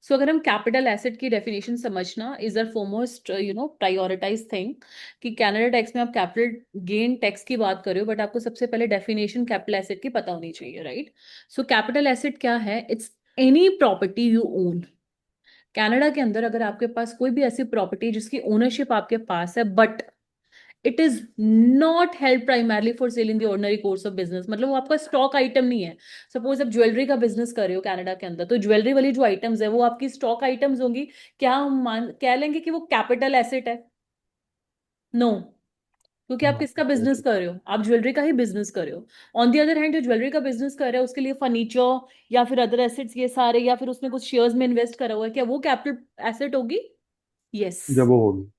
सो अगर हम capital asset की डेफिनेशन समझना is a foremost prioritize thing, कि कनाडा टैक्स में आप कैपिटल गेन टैक्स की बात कर रहे हो, बट आपको सबसे पहले डेफिनेशन कैपिटल एसेट की पता होनी चाहिए, राइट? सो कैपिटल एसेट क्या है? It's any property you own. Canada के अंदर अगर आपके पास कोई भी ऐसी प्रॉपर्टी जिसकी ओनरशिप आपके पास है, but it is not held primarily for sale in the ordinary course of business, मतलब वो आपका स्टॉक आइटम नहीं है। सपोज आप ज्वेलरी का बिजनेस कर रहे हो कनाडा के अंदर, तो ज्वेलरी वाली जो आइटम्स है वो आपकी स्टॉक आइटम्स होंगी। क्या हम मान कह लेंगे कि वो कैपिटल एसेट है? नो। क्योंकि आप किसका बिजनेस कर रहे हो? आप ज्वेलरी का ही बिजनेस कर रहे हो। ऑन दी अदर हैंड, जो ज्वेलरी का बिजनेस कर रहे हो उसके लिए फर्नीचर या फिर अदर एसेट्स ये सारे, या फिर उसने कुछ शेयर्स में इन्वेस्ट करा हुआ है, क्या वो कैपिटल एसेट होगी? यस। जब वो होगी।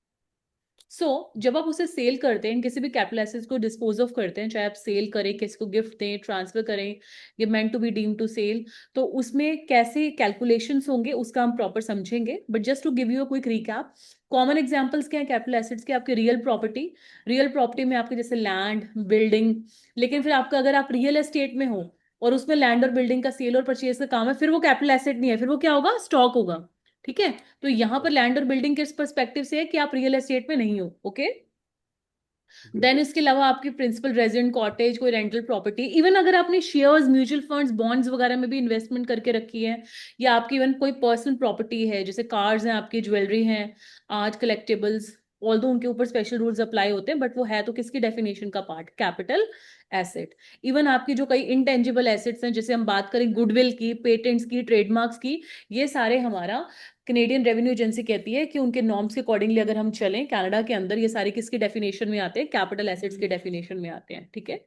जब आप उसे सेल करते हैं, किसी भी कैपिटल एसेट्स को डिस्पोज ऑफ करते हैं, चाहे आप सेल करें, किसी को गिफ्ट दें, ट्रांसफर करें, ये meant to be deem to sell, तो उसमें कैसे कैलकुलेशंस होंगे उसका हम प्रॉपर समझेंगे। But just to give you a quick recap, common examples क्या है कैपिटल एसेट्स के? आपके रियल प्रॉपर्टी में आपके जैसे लैंड, बिल्डिंग। लेकिन फिर आपका अगर आप रियल एस्टेट में हो और उसमें लैंड और बिल्डिंग का सेल और परचेज का काम है, फिर वो कैपिटल एसेट नहीं है, फिर वो क्या होगा? स्टॉक होगा। ठीक है? तो यहां पर लैंड और बिल्डिंग किस पर्सपेक्टिव से है कि आप रियल एस्टेट में नहीं हो। ओके? देन इसके अलावा आपकी प्रिंसिपल रेजिडेंट कॉटेज, कोई रेंटल प्रॉपर्टी, इवन अगर आपने शेयर्स, म्यूचुअल फंड्स, बॉन्ड्स वगैरह में भी इन्वेस्टमेंट करके रखी है, या आपकी इवन कोई पर्सनल प्रॉपर्टी है जैसे कार्स हैं आपकी, ज्वेलरी हैं, आर्ट कलेक्टिबल्स, ऑल्दो उनके ऊपर स्पेशल रूल्स अप्लाई होते हैं, बट वो है तो किसकी डेफिनेशन का पार्ट? Capital asset. इवन आपकी जो कई इंटेंजिबल एसेट्स हैं, जैसे हम बात करें गुडविल की, पेटेंट्स की, ट्रेडमार्क्स की, ये सारे हमारा कनेडियन रेवेन्यू एजेंसी कहती है कि उनके नॉर्म्स के अकॉर्डिंगली अगर हम चलें कनाडा के अंदर, ये सारे किसकी डेफिनेशन में आते हैं? कैपिटल एसेट्स के डेफिनेशन में आते हैं। ठीक है?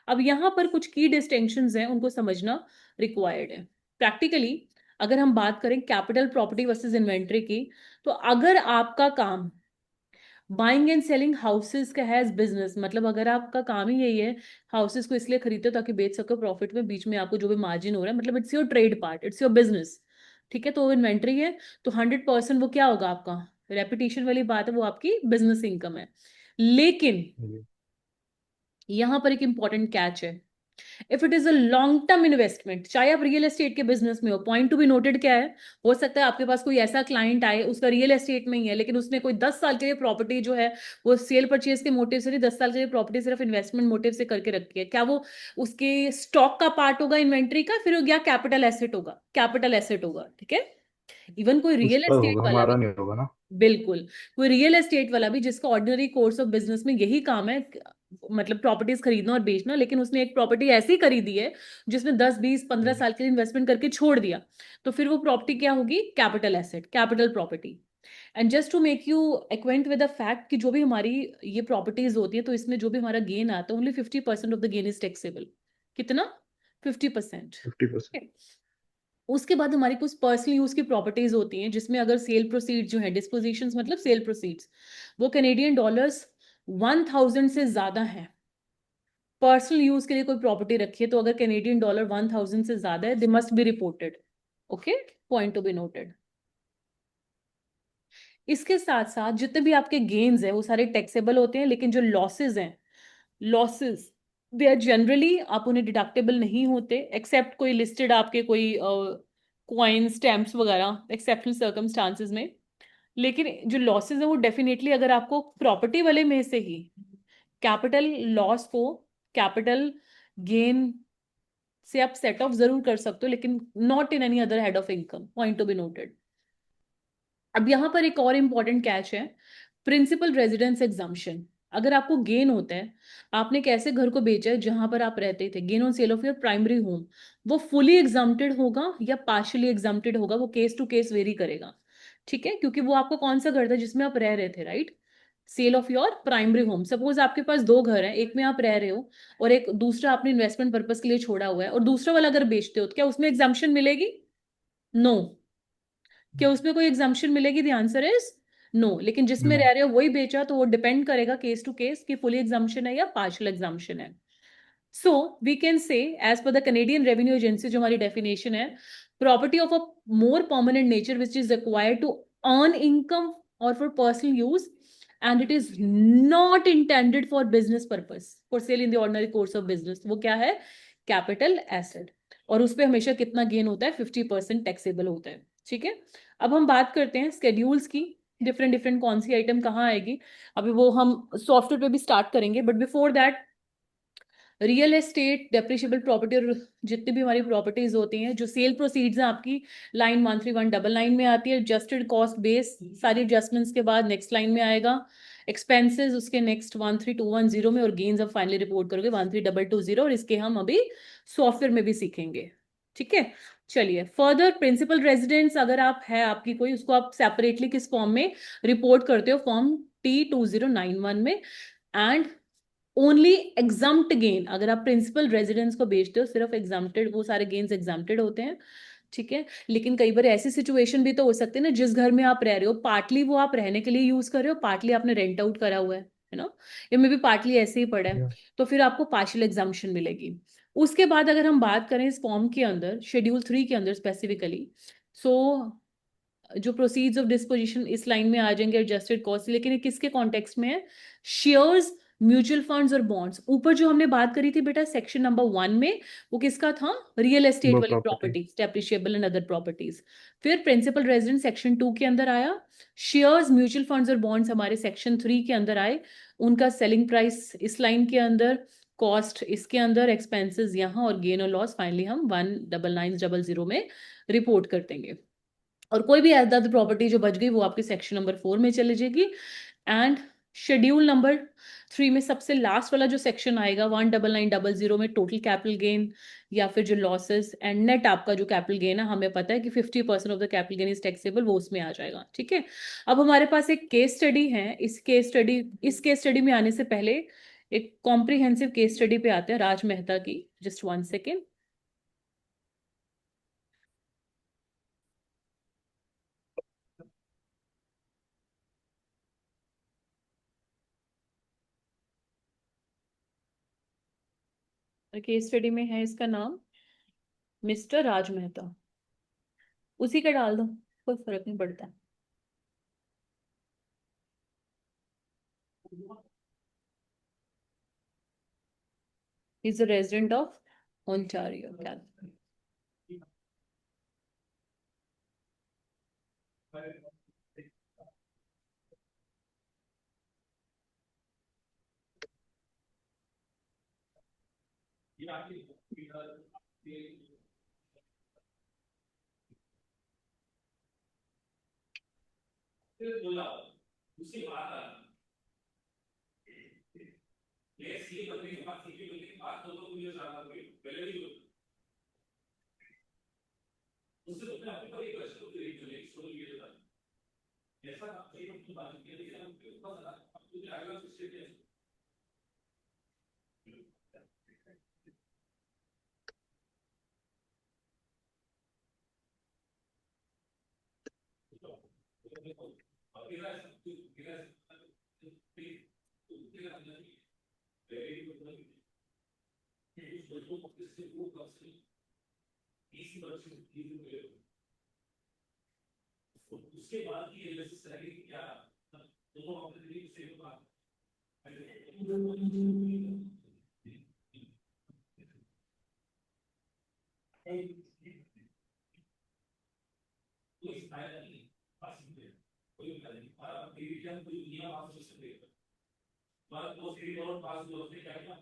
अब यहाँ पर कुछ की डिस्टिंक्शंस हैं, उनको समझना रिक्वायर्ड है प्रैक्टिकली। अगर हम बात करें कैपिटल प्रॉपर्टी वर्सेस इन्वेंट्री की, तो अगर आपका काम बाइंग एंड सेलिंग हाउसेस का है बिजनेस, मतलब अगर आपका काम ही यही है, हाउसेस को इसलिए खरीदते हो ताकि बेच सको प्रॉफिट में, बीच में आपको जो भी मार्जिन हो रहा है, मतलब it's your trade part, it's your business. ठीक है? तो वो इन्वेंट्री है, तो 100% वो क्या होगा आपका? रेपुटेशन वाली बात है, वो आपकी बिजनेस इनकम है। लेकिन जी। यहां पर एक इंपॉर्टेंट कैच है। If it is a long term investment, चाहे आप रियल एस्टेट के बिजनेस में हो, पॉइंट टू बी नोटेड क्या है? हो सकता है आपके पास कोई ऐसा क्लाइंट आए, उसका रियल एस्टेट में ही है, लेकिन उसने कोई 10 साल के लिए प्रॉपर्टी जो है वो सेल परचेज के मोटिव से नहीं, 10 साल के लिए प्रॉपर्टी सिर्फ इन्वेस्टमेंट मोटिव से करके रखी है, क्या वो उसके स्टॉक का पार्ट होगा, इन्वेंट्री का? फिर वो क्या कैपिटल एसेट होगा? कैपिटल एसेट होगा। ठीक है? इवन कोई रियल उसका एस्टेट होगा, वाला हमारा भी, नहीं होगा ना। बिल्कुल, कोई रियल एस्टेट वाला भी जिसका ऑर्डिनरी कोर्स ऑफ बिजनेस में यही काम है, मतलब प्रॉपर्टीज खरीदना और बेचना, लेकिन उसने एक प्रॉपर्टी ऐसी खरीदी है जिसमें 10 20 15 साल के लिए इन्वेस्टमेंट करके छोड़ दिया, तो फिर वो प्रॉपर्टी क्या होगी? Capital asset, capital property. And just to make you acquaint with the fact कि जो भी हमारी ये प्रॉपर्टीज होती है, तो इसमें जो भी हमारा गेन आता है, only 50% of the gain is taxable. कितना? 50%। 50%। उसके बाद हमारी कुछ पर्सनल यूज की प्रॉपर्टीज होती हैं, जिसमें अगर सेल प्रोसीड जो है, डिस्पोजिशंस मतलब सेल प्रोसीड्स, वो कैनेडियन डॉलर्स 1000 से ज्यादा है। पर्सनल यूज के लिए कोई प्रॉपर्टी रखी है, तो अगर कैनेडियन डॉलर 1000 से ज्यादा है, they must be reported. Okay? Point to be noted. इसके साथ साथ जितने भी आपके गेन्स हैं वो सारे टैक्सेबल होते हैं, लेकिन जो लॉसेज हैं, लॉसेस, दे आर जनरली, आप उन्हें डिडक्टेबल नहीं होते, एक्सेप्ट कोई लिस्टेड आपके कोई कॉइन, स्टैम्प्स वगैरह, एक्सेप्शनल सर्कमस्टांसेस में। लेकिन जो लॉसेस है वो डेफिनेटली, अगर आपको प्रॉपर्टी वाले में से ही कैपिटल लॉस को कैपिटल गेन से आप सेट ऑफ जरूर कर सकते हो, लेकिन not in any other head of income. Point to be noted. अब यहां पर एक और इंपॉर्टेंट कैच है, प्रिंसिपल रेजिडेंस एग्जाम्पशन। अगर आपको गेन होता है, आपने एक ऐसे घर को बेचा है जहां पर आप रहते थे, gain on sale of your primary home, वो फुली एग्जाम्प्टेड होगा या पार्शियली एग्जाम्प्टेड होगा, वो केस टू केस वेरी करेगा। ठीक है? क्योंकि वो आपका कौन सा घर था जिसमें आप रह रहे थे, right? Sale of your primary home, suppose आपके पास दो घर हैं, एक में आप रह रहे हो और एक दूसरा आपने इन्वेस्टमेंट पर्पज के लिए छोड़ा हुआ है, और दूसरा वाला अगर बेचते हो, तो क्या उसमें एग्जाम्पशन मिलेगी? नो। क्या उसमें कोई एग्जाम्पशन मिलेगी? The answer is no. लेकिन जिसमें नो। रह रहे हो वही बेचा, तो वो डिपेंड करेगा केस टू केस कि फुली एग्जाम्पशन है या पार्शियल एग्जाम्पशन है। So we can say, as per the Canadian revenue agency जो हमारी डेफिनेशन है, property of a more permanent nature which is required to earn income और for personal use, and it is not intended for business purpose, for sale in the ordinary course of business, वो क्या है? Capital asset. और उस पर हमेशा कितना gain होता है? 50% टैक्सेबल होता है। ठीक है, अब हम बात करते हैं स्केड्यूल्स की, डिफरेंट डिफरेंट कौन सी आइटम कहाँ आएगी। अभी वो हम सॉफ्टवेयर पे भी स्टार्ट करेंगे, but before that real estate, depreciable property और जितनी भी हमारी प्रॉपर्टीज होती हैं, जो सेल प्रोसीड्स हैं आपकी लाइन 13199 में आती है। एडजस्टेड कॉस्ट बेस सारी एडजस्टमेंट्स के बाद नेक्स्ट लाइन में आएगा। एक्सपेंसेस उसके नेक्स्ट 13210 में, और गेन्स अब फाइनली रिपोर्ट करोगे 13220, और इसके हम अभी सॉफ्टवेयर में भी सीखेंगे। ठीक है, चलिए फर्दर प्रिंसिपल रेजिडेंस अगर आप है आपकी कोई, उसको आप सेपरेटली किस फॉर्म में रिपोर्ट करते हो, फॉर्म T2091 में। एंड ओनली एग्जाम्प्ट गेन, अगर आप प्रिंसिपल रेजिडेंस को बेचते हो सिर्फ एग्जाम्प्टेड, वो सारे गेन्स एग्जाम्प्टेड होते हैं। ठीक है, लेकिन कई बार ऐसी सिचुएशन भी तो हो सकती है ना, जिस घर में आप रह रहे हो पार्टली वो आप रहने के लिए यूज कर रहे हो, पार्टली आपने रेंट आउट करा हुआ है ना, या मे भी पार्टली ऐसे ही पड़ा है, तो फिर आपको पार्शियल एग्जाम्पशन मिलेगी। उसके बाद अगर हम बात करें इस फॉर्म के अंदर, शेड्यूल 3 के अंदर स्पेसिफिकली, सो जो प्रोसीड्स ऑफ डिस्पोजिशन इस लाइन में आ जाएंगे, एडजस्टेड कॉस्ट, लेकिन ये किसके कॉन्टेक्स्ट में है, शेयर्स, म्यूचुअल फंड्स और बॉन्ड्स। ऊपर जो हमने बात करी थी बेटा सेक्शन नंबर 1 में, वो किसका था, रियल एस्टेट वो वाली property. Properties, depreciable and other properties. फिर प्रिंसिपल रेजिडेंस सेक्शन 2 के अंदर आया, शेयर्स, म्यूचुअल फंड्स और बॉन्ड्स हमारे सेक्शन 3 के अंदर आए, उनका सेलिंग प्राइस इस लाइन के अंदर, कॉस्ट इसके अंदर, एक्सपेंसेस यहाँ, और गेन और लॉस फाइनली हम 19900 में रिपोर्ट कर देंगे। और कोई भी अदर प्रॉपर्टी जो बच गई वो आपके सेक्शन नंबर 4 में चली जाएगी। एंड शेड्यूल नंबर 3 में सबसे लास्ट वाला जो सेक्शन आएगा 19900 में, टोटल कैपिटल गेन या फिर जो लॉसेस एंड नेट आपका जो कैपिटल गेन है, हमें पता है कि 50% of the capital gain is taxable, वो उसमें आ जाएगा। ठीक है, अब हमारे पास एक केस स्टडी है। इस केस स्टडी में आने से पहले एक कॉम्प्रिहेंसिव केस स्टडी पे आते हैं, राज मेहता की। Just 1 second. केस स्टडी में है, इसका नाम मिस्टर राज मेहता, उसी का डाल दो, कोई फर्क नहीं पड़ता। Is a resident of Ontario California.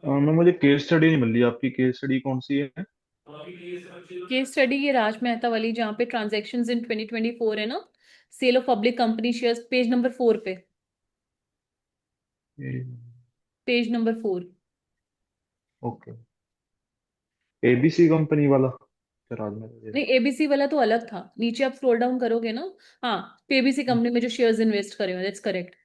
मैं मुझे केस स्टडी नहीं मिल रही, आपकी केस स्टडी कौन सी है? केस स्टडी ये राज मेहता वाली, जहाँ पे ट्रांजैक्शंस इन 2024 है ना, sale of public company shares, page number 4 पे, page number 4। Okay. ABC company वाला राज में दे नहीं, रहा। एबीसी वाला तो अलग था, नीचे आप स्क्रॉल डाउन करोगे ना, हाँ, एबीसी कंपनी में जो शेयर्स इन्वेस्ट करे हुए, that's correct.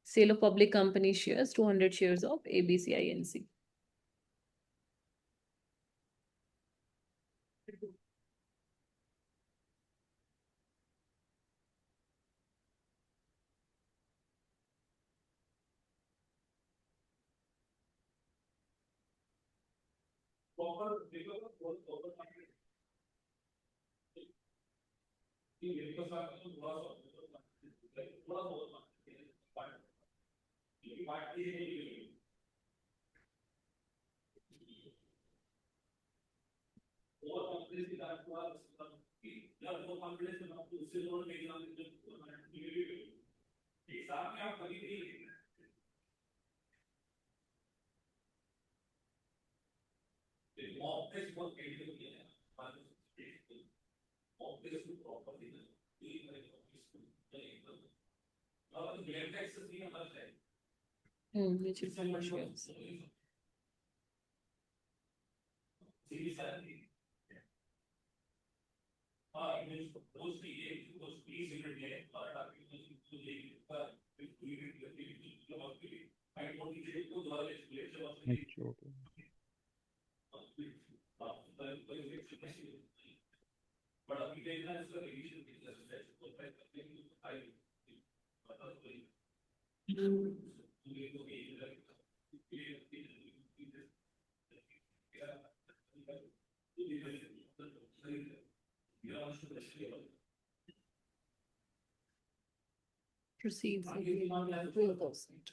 Sale of public company shares 200 shares of ABC Inc. Mutual fund shares. अच्छा, okay। Proceeds 12,000।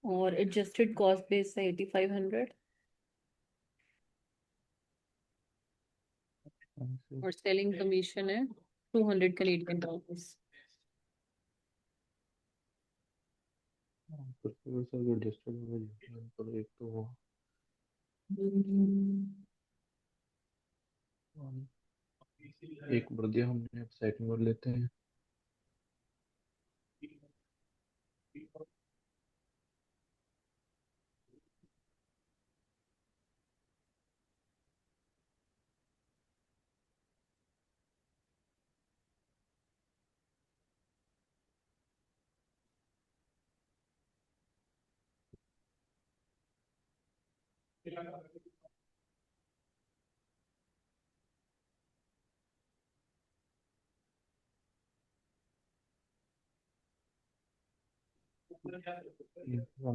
और एडजस्टेड कॉस्ट बेस है 8500 और सेलिंग कमीशन है 200 कैनेडियन डॉलर्स। एक तो एक बढ़ दिया हमने, अब सेकंड वर्ड लेते हैं।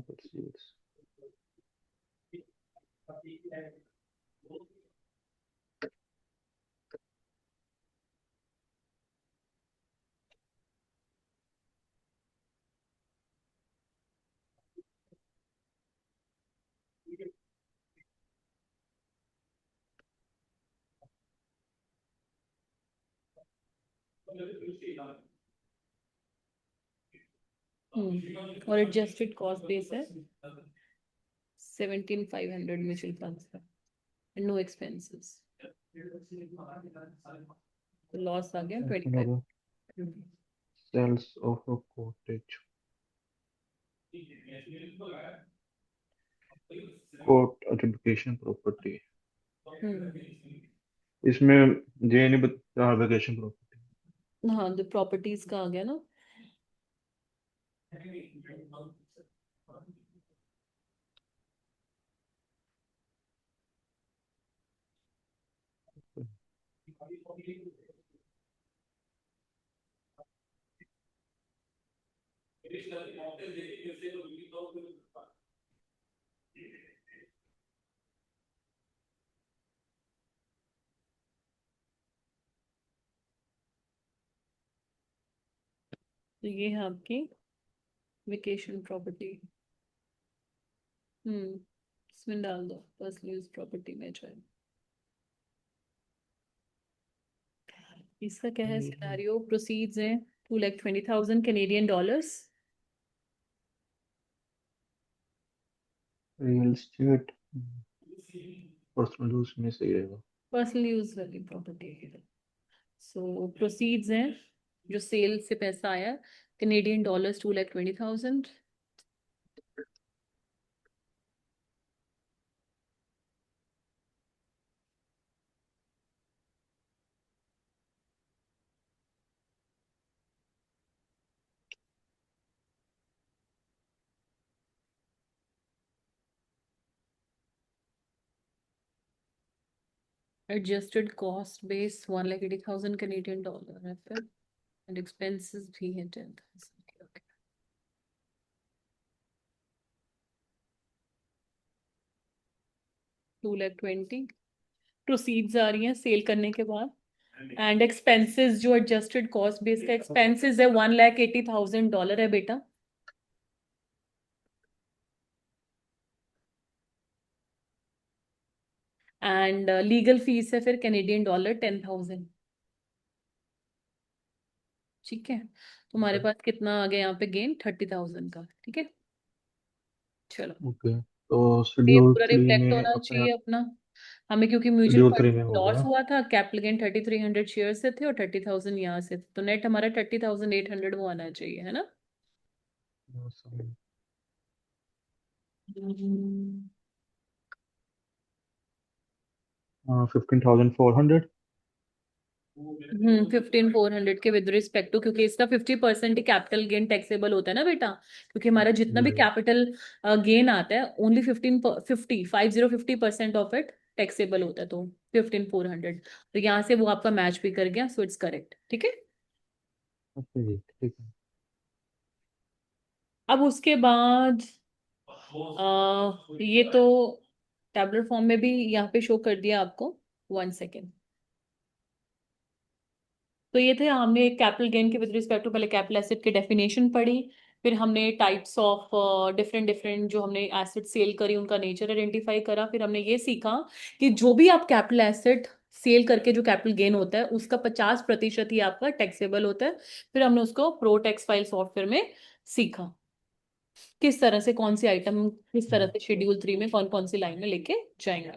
Proceeds। और एडजस्टेड कॉस्ट बेस है 17,500 म्यूचुअल फंड्स का, नो एक्सपेंसेस। तो लॉस आ गया 25। Sales of a cottage, court education property. इसमें ये नहीं बता वेकेशन प्रॉपर्टी। हाँ, तो प्रॉपर्टीज का आ गया ना। तो ये है आपकी वेकेशन प्रॉपर्टी। इसमें डाल दो पर्सनल यूज प्रॉपर्टी में जो है। इसका क्या है सिनेरियो? प्रोसीड्स हैं 2,20,000 Canadian dollars. Real estate personal use में सही रहेगा। पर्सनल यूज वाली प्रॉपर्टी है। सो प्रोसीड्स हैं जो सेल से पैसा आया Canadian dollars 2,20,000। Adjusted cost base 1,80,000 Canadian dollar है फिर, एंड एक्सपेंसेस भी है 10,000। 2,20,000 प्रोसीड्स आ रही हैं सेल करने के बाद। एंड एक्सपेंसेस जो एडजस्टेड कॉस्ट बेस का एक्सपेंसेस है $1,80,000 है बेटा। एंड लीगल फीस है फिर कैनेडियन डॉलर 10,000। ठीक है, तुम्हारे ओके। पास कितना आ गया यहाँ पे गेन 30,000 का। ठीक है, चलो ओके, तो ये शेड्यूल पूरा थ्री रिफ्लेक्ट में होना अपने चाहिए आप अपना। हमें क्योंकि म्यूचुअल शेड्यूल फंड थ्री में हो लॉस गया। हुआ था, कैपिटल गेन 3,300 शेयर से थे और 30,000 यहाँ से थे, तो नेट हमारा 30,800 वो आना चाहिए, है ना। हम्म। 15,400। 15,400 के विद रिस्पेक्ट टू, क्योंकि इसका 50% ही कैपिटल गेन टैक्सेबल होता है ना बेटा, क्योंकि हमारा जितना जी भी जी। कैपिटल गेन आता है ओनली 50% ऑफ इट टैक्सेबल होता है, तो 15,400, तो यहाँ से वो आपका मैच भी कर गया, सो इट्स करेक्ट। ठीक है, अच्छा जी, ठीक है। अब उसके बाद ये तो टैबलर फॉर्म में भी यहाँ पे शो कर दिया आपको। 1 सेकेंड। तो ये थे, हमने कैपिटल गेन के विद रिस्पेक्ट टू पहले कैपिटल एसेट की डेफिनेशन पढ़ी, फिर हमने टाइप्स ऑफ डिफरेंट डिफरेंट जो हमने एसेट सेल करी उनका नेचर आइडेंटिफाई करा, फिर हमने ये सीखा कि जो भी आप कैपिटल एसेट सेल करके जो कैपिटल गेन होता है उसका 50% ही आपका टैक्सेबल होता है। फिर हमने उसको प्रो टैक्स फाइल सॉफ्टवेयर में सीखा किस तरह से कौन सी आइटम किस तरह से शेड्यूल 3 में कौन कौन सी लाइन में लेके जाएंगे।